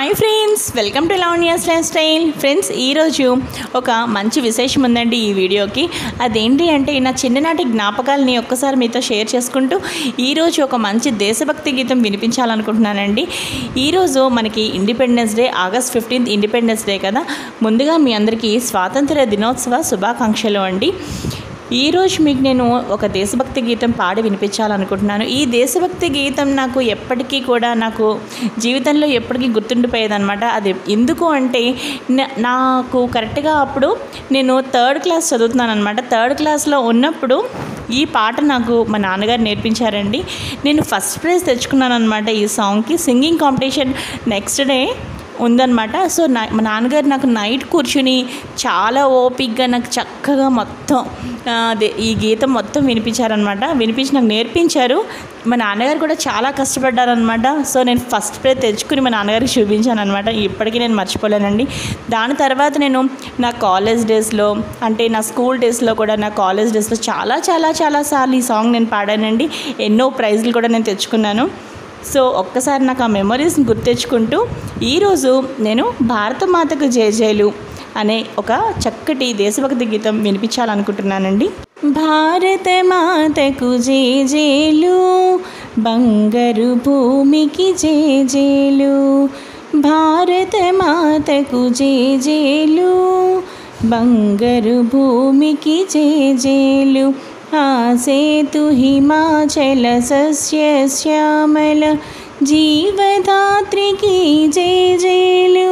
Hi friends, welcome to Lavanya's life style. Friends, ఈరోజు ఒక మంచి విశేషం ఉందండి ఈ వీడియోకి. అదేంటి అంటే నా చిన్ననాటి జ్ఞాపకాలని ఒక్కసారి మీతో షేర్ చేసుకుంటూ ఈరోజు ఒక మంచి దేశభక్తి గీతం వినిపించాలనుకుంటున్నానండి. ఈరోజు మనకి independence day, August 15 independence day కదా. ముందుగా మీ అందరికీ స్వాతంత్ర దినోత్సవ శుభాకాంక్షలు అండి. ఈరోజు మీకు నేను ఒక దేశభక్తి గీతం పాడి వినిపించాలనుకుంటున్నాను. ఈ దేశభక్తి గీతం నాకు ఎప్పటికీ కూడా నాకు జీవితంలో ఎప్పటికీ గుర్తుండిపోయేదన్నమాట. అది ఎందుకు అంటే నాకు కరెక్ట్గా అప్పుడు నేను 3rd క్లాస్ చదువుతున్నాను అనమాట. 3rd క్లాస్లో ఉన్నప్పుడు ఈ పాట నాకు మా నాన్నగారు నేర్పించారండి. నేను ఫస్ట్ ప్రైజ్ తెచ్చుకున్నాను అనమాట ఈ సాంగ్కి. సింగింగ్ కాంపిటీషన్ నెక్స్ట్ డే ఉందన్నమాట. సో మా నాన్నగారు నాకు నైట్ కూర్చుని చాలా ఓపిక్గా నాకు చక్కగా మొత్తం ఈ గీతం మొత్తం వినిపించారనమాట. వినిపించి నాకు నేర్పించారు. మా నాన్నగారు కూడా చాలా కష్టపడ్డారనమాట. సో నేను ఫస్ట్ ప్రైజ్ తెచ్చుకుని మా నాన్నగారికి చూపించాను అనమాట. ఇప్పటికీ నేను మర్చిపోలేనండి. దాని తర్వాత నేను నా కాలేజ్ డేస్లో, అంటే నా స్కూల్ డేస్లో కూడా, నా కాలేజ్ డేస్లో చాలా సార్లు ఈ సాంగ్ నేను పాడానండి. ఎన్నో ప్రైజ్లు కూడా నేను తెచ్చుకున్నాను. సో ఒక్కసారి నాకు ఆ మెమరీస్ని గుర్తెచ్చుకుంటూ ఈరోజు నేను భారతమాతకు జయజయలు అనే ఒక చక్కటి దేశభక్తి గీతం వినిపించాలనుకుంటున్నానండి. భారత మాతకు జయజయలు, బంగారు భూమికి జయజయలు. భారత మాతకు జయజయలు, బంగారు భూమికి జయజయలు. ఆసేతు హిమాచల సస్య శ్యామల, జీవదాత్రికి జయజయలు.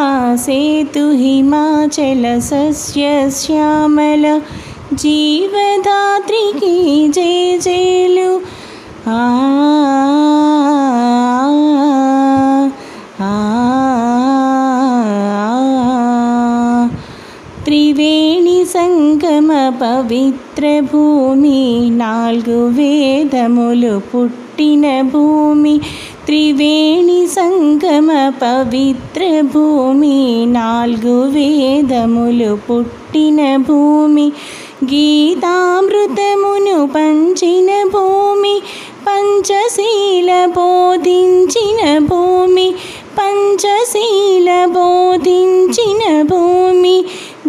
ఆసేతు హిమాచల సస్య శ్యామల, జీవదాత్రికి జయజయలు. త్రివేణి సంగమ పవిత్ర భూమి, 4 వేదములు పుట్టిన భూమి. త్రివేణి సంగమ పవిత్ర భూమి, 4 వేదములు పుట్టిన భూమి. గీతామృతమును పంచిన భూమి, పంచశీల బోధించిన భూమి. పంచశీల బోధించిన భూమి.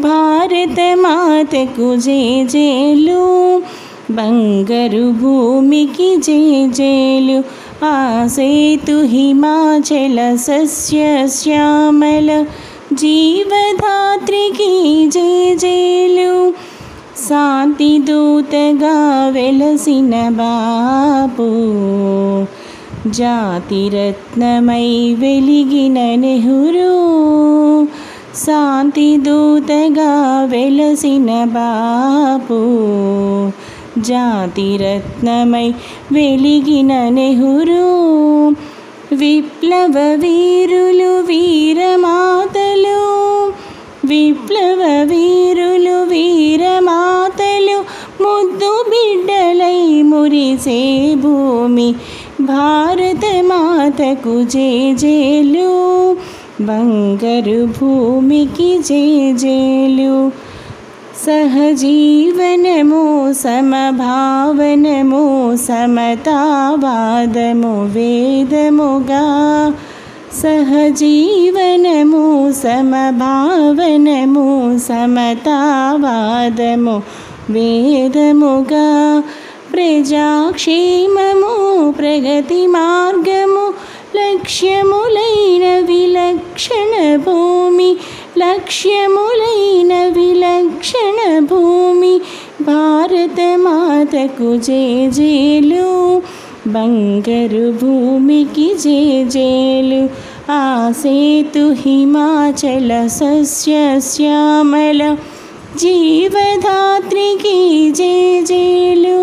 భారత మాతకు జయజయలు, బంగారు భూమికి జయజయలు. ఆసేతు హిమాచల సస్య శ్యామల, జీవదాత్రికి జయజయలు. శాంతి దూతగా వెలసిన బాపు, జాతిరత్నమై వెలిగిన నెహ్రూ. శాంతి దూతగా వెలసిన బాపు, జాతిరత్నమై వెలిగిన నెహ్రూ. విప్లవ వీరులు వీరమాతలు, విప్లవ వీరులు వీరమాతలు, ముద్దు బిడ్డలై మురిసే భూమి. భారత మాతకు జయజయలు, బంగారు భూమికి జయజయలు. సహజీవనము సమభావనము, సమతావాదము వేదముగా. సహజీవనము సమభావనము, సమతావాదము వేదముగా. ప్రజాక్షేమము ప్రగతి మార్గము, లక్ష్యములైన విలక్షణ భూమి. లక్ష్యములైన విలక్షణ భూమి. భారత మాతకు జయజయలు, బంగారు భూమికి జయజయలు. ఆసేతు హిమాచల సస్య శ్యామల, జీవదాత్రికి జయజయలు.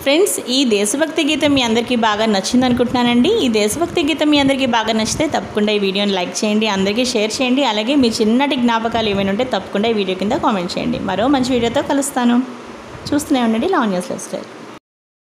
ఫ్రెండ్స్, ఈ దేశభక్తి గీతం మీ అందరికీ బాగా నచ్చింది అనుకుంటున్నానండి. ఈ దేశభక్తి గీతం మీ అందరికీ బాగా నచ్చితే తప్పకుండా ఈ వీడియోని లైక్ చేయండి, అందరికీ షేర్ చేయండి. అలాగే మీ చిన్నటి జ్ఞాపకాలు ఏమైనా ఉంటే తప్పకుండా ఈ వీడియో కింద కామెంట్ చేయండి. మరో మంచి వీడియోతో కలుస్తాను. చూస్తూనే ఉండండి లావణ్యాస్ లైఫ్ స్టైల్.